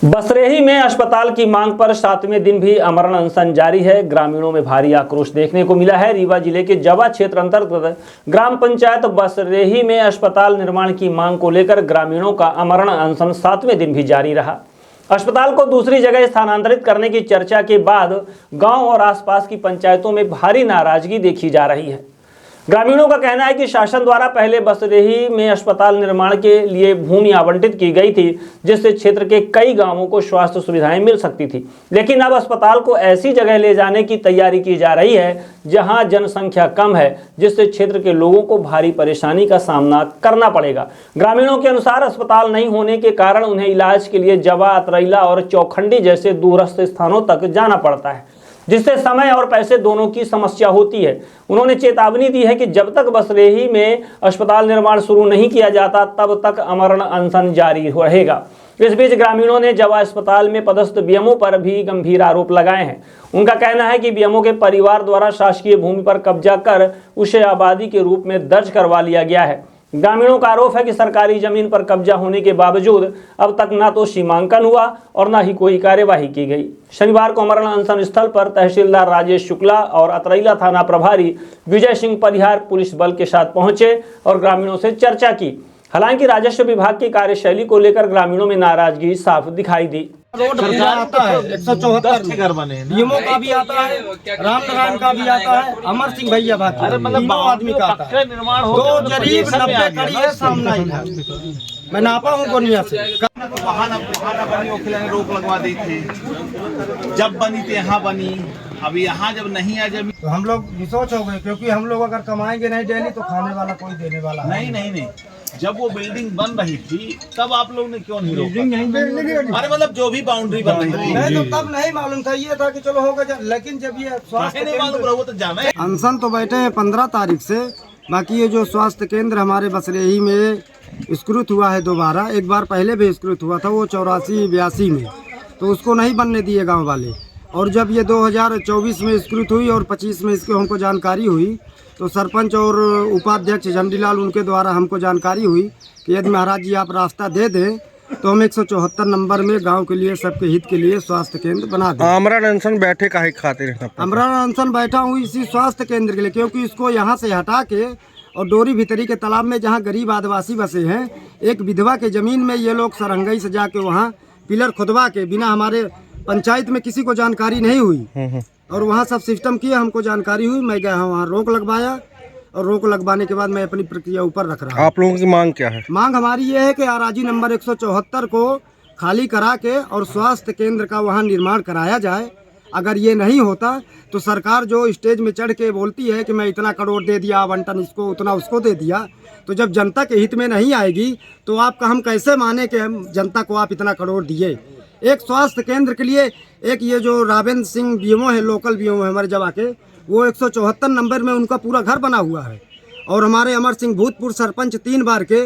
बसरेही में अस्पताल की मांग पर 7वें दिन भी आमरण अनशन जारी है। ग्रामीणों में भारी आक्रोश देखने को मिला है। रीवा जिले के जवा क्षेत्र अंतर्गत ग्राम पंचायत बसरेही में अस्पताल निर्माण की मांग को लेकर ग्रामीणों का आमरण अनशन 7वें दिन भी जारी रहा। अस्पताल को दूसरी जगह स्थानांतरित करने की चर्चा के बाद गांव और आसपास की पंचायतों में भारी नाराजगी देखी जा रही है। ग्रामीणों का कहना है कि शासन द्वारा पहले बसरेही में अस्पताल निर्माण के लिए भूमि आवंटित की गई थी, जिससे क्षेत्र के कई गांवों को स्वास्थ्य सुविधाएं मिल सकती थी। लेकिन अब अस्पताल को ऐसी जगह ले जाने की तैयारी की जा रही है जहां जनसंख्या कम है, जिससे क्षेत्र के लोगों को भारी परेशानी का सामना करना पड़ेगा। ग्रामीणों के अनुसार अस्पताल नहीं होने के कारण उन्हें इलाज के लिए जवा, अतरैला और चौखंडी जैसे दूरस्थ स्थानों तक जाना पड़ता है, जिससे समय और पैसे दोनों की समस्या होती है। उन्होंने चेतावनी दी है कि जब तक बसरेही में अस्पताल निर्माण शुरू नहीं किया जाता तब तक आमरण अनशन जारी रहेगा। इस बीच ग्रामीणों ने जवा अस्पताल में पदस्थ बीएमओ पर भी गंभीर आरोप लगाए हैं। उनका कहना है कि बीएमओ के परिवार द्वारा शासकीय भूमि पर कब्जा कर उसे आबादी के रूप में दर्ज करवा लिया गया है। ग्रामीणों का आरोप है कि सरकारी जमीन पर कब्जा होने के बावजूद अब तक न तो सीमांकन हुआ और न ही कोई कार्यवाही की गई। शनिवार को आमरण अनशन स्थल पर तहसीलदार राजेश शुक्ला और अतरैला थाना प्रभारी विजय सिंह परिहार पुलिस बल के साथ पहुंचे और ग्रामीणों से चर्चा की। हालांकि राजस्व विभाग की कार्यशैली को लेकर ग्रामीणों में नाराजगी साफ दिखाई दी। रोड भी आता है 174 घर बने, बीएमओ का भी आता है, रामनारायण का भी आता है, अमर सिंह भैया बाकी, अरे मतलब आदमी का आता है। तो जरीब 90 कड़ी है सामना ही मैं नापा हूँ गोनिया से। वहाँ बनी ओखिला ने रोक लगवा दी थी, जब बनी तो यहाँ बनी, अभी यहाँ जब नहीं है जब तो हम लोग निसोच हो गए, क्योंकि हम लोग अगर कमाएंगे नहीं डेली तो खाने वाला कोई देने वाला नहीं। जब वो बिल्डिंग बन रही थी तब आप लोग ने क्यों नहीं रोका? अरे मतलब जो भी बाउंड्री बन रही थी नहीं, तो तब नहीं मालूम था, ये था कि चलो होगा, लेकिन जब ये स्वास्थ्य नहीं मालूम रहा वो तो जाना है। अनशन तो बैठे हैं 15 तारीख से। बाकी ये जो स्वास्थ्य केंद्र हमारे बसरेही में स्वीकृत हुआ है दोबारा, एक बार पहले भी स्वीकृत हुआ था वो 84-82 में, तो उसको नहीं बनने दिए गांव वाले। और जब ये 2024 में स्वीकृत हुई और 25 में इसकी हमको जानकारी हुई, तो सरपंच और उपाध्यक्ष झंडीलाल उनके द्वारा हमको जानकारी हुई कि यदि महाराज जी आप रास्ता दे दें तो हम 174 नंबर में गांव के लिए, सबके हित के लिए स्वास्थ्य केंद्र बना दें। आमरण अनशन बैठे काहे खातिर? आमरण अनशन बैठा हूँ इसी स्वास्थ्य केंद्र के लिए, क्योंकि इसको यहाँ से हटा के और डोरी भीतरी के तालाब में जहाँ गरीब आदिवासी बसे हैं, एक विधवा के जमीन में ये लोग सरंगई से जाके वहाँ पिलर खुदवा के, बिना हमारे पंचायत में किसी को जानकारी नहीं हुई और वहाँ सब सिस्टम किया, हमको जानकारी हुई, मैं गया वहाँ रोक लगवाया और रोक लगवाने के बाद मैं अपनी प्रक्रिया ऊपर रख रहा हूँ। आप लोगों की मांग क्या है? मांग हमारी ये है कि आराजी नंबर 174 को खाली करा के और स्वास्थ्य केंद्र का वहाँ निर्माण कराया जाए। अगर ये नहीं होता तो सरकार जो स्टेज में चढ़ के बोलती है कि मैं इतना करोड़ दे दिया, आवंटन इसको, उतना उसको दे दिया, तो जब जनता के हित में नहीं आएगी तो आपका हम कैसे माने कि हम जनता को आप इतना करोड़ दिए। एक स्वास्थ्य केंद्र के लिए एक ये जो रावेंद्र सिंह बीएमओ है, लोकल बीएमओ है हमारे जवा के, वो 174 नंबर में उनका पूरा घर बना हुआ है। और हमारे अमर सिंह भूतपूर्व सरपंच 3 बार के,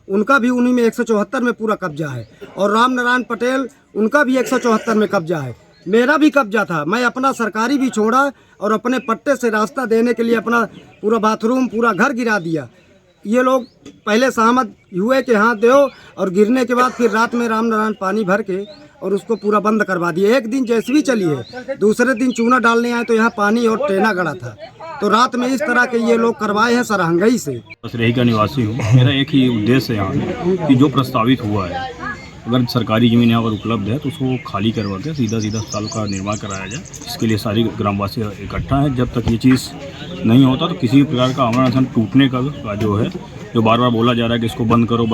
उनका भी उन्हीं में 174 में पूरा कब्जा है। और रामनारायण पटेल, उनका भी 174 में कब्जा है। मेरा भी कब्जा था, मैं अपना सरकारी भी छोड़ा और अपने पट्टे से रास्ता देने के लिए अपना पूरा बाथरूम, पूरा घर गिरा दिया। ये लोग पहले सहमत हुए कि हाँ दो, और गिरने के बाद फिर रात में रामनारायण पानी भर के और उसको पूरा बंद करवा दिए। एक दिन जैसे भी चली है, दूसरे दिन चूना डालने आए तो यहाँ पानी और टेना गड़ा था, तो रात में इस तरह के ये लोग करवाए हैं सरहंगई से। बसरेही का निवासी हूँ। मेरा एक ही उद्देश्य है यहाँ कि जो प्रस्तावित हुआ है, अगर सरकारी ज़मीन यहाँ पर उपलब्ध है तो उसको खाली करवा के सीधा अस्पताल का निर्माण कराया जाए। इसके लिए सारी ग्रामवासी इकट्ठा है। जब तक ये चीज़ नहीं होता तो किसी भी प्रकार का आमरण अनशन टूटने का जो है, जो बार बार बोला जा रहा है कि इसको बंद करो,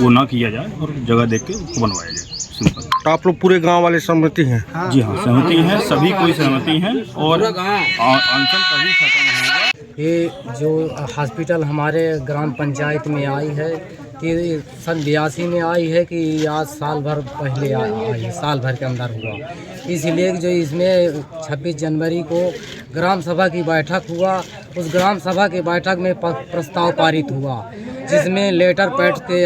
वो ना किया जाए और जगह देख के उसको बनवाया जाए। सिंपल। तो आप लोग पूरे गांव वाले सहमति हैं? जी हाँ, सहमति है, सभी कोई सहमति है और अनशन तभी खत्म होगा। ये जो हॉस्पिटल हमारे ग्राम पंचायत में आई है कि सन 82 में आई है कि आज साल भर पहले आई है, साल भर के अंदर हुआ। इसलिए जो इसमें 26 जनवरी को ग्राम सभा की बैठक हुआ, उस ग्राम सभा के बैठक में प्रस्ताव पारित हुआ, जिसमें लेटर पैड के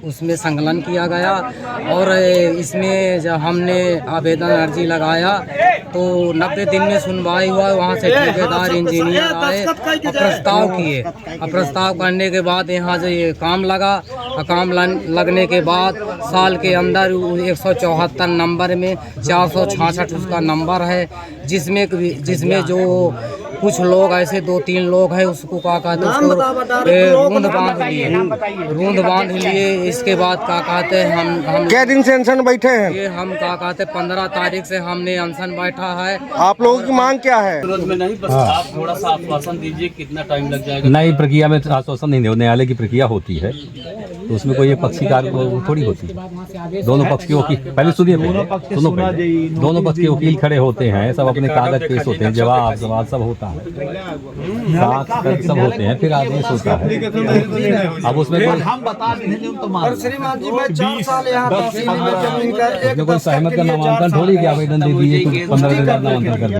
उसमें संकलन किया गया और इसमें जब हमने आवेदन अर्जी लगाया तो 90 दिन में सुनवाई हुआ, वहाँ से ठेकेदार इंजीनियर आए और प्रस्ताव किए। और प्रस्ताव करने के बाद यहाँ से ये काम लगा और काम लगने के बाद साल के अंदर 174 नंबर में 466 उसका नंबर है, जिसमें जो कुछ लोग ऐसे 2-3 लोग हैं उसको क्या कहते हैं, उसको रूंद बांध लिए। इसके बाद क्या कहते हैं, हम क्या दिन से अनशन बैठे हैं? ये हम क्या कहते हैं 15 तारीख से हमने अनशन बैठा है। आप लोगों की मांग क्या है? आप थोड़ा सा आश्वासन दीजिए, कितना टाइम लग जाएगा? नई प्रक्रिया में आश्वासन नहीं दे, न्यायालय की प्रक्रिया होती है तो उसमें कोई एक पक्षीकार थोड़ी होती है। दोनों पक्ष के वकील, पहले सुनिए, दोनों पक्ष के वकील खड़े होते हैं, सब अपने कागज पेश होते हैं, जवाब सवाल सब होता है, सब होते हैं, फिर आदेश होता है। अब उसमें हम बता देंगे तो मान श्रीमान जी मैं 4 साल यहाँ तहसील में जमीन का कोई सहमत का नामांकन थोड़ी कि आवेदन दे दिए 15 दिन नामांकन कर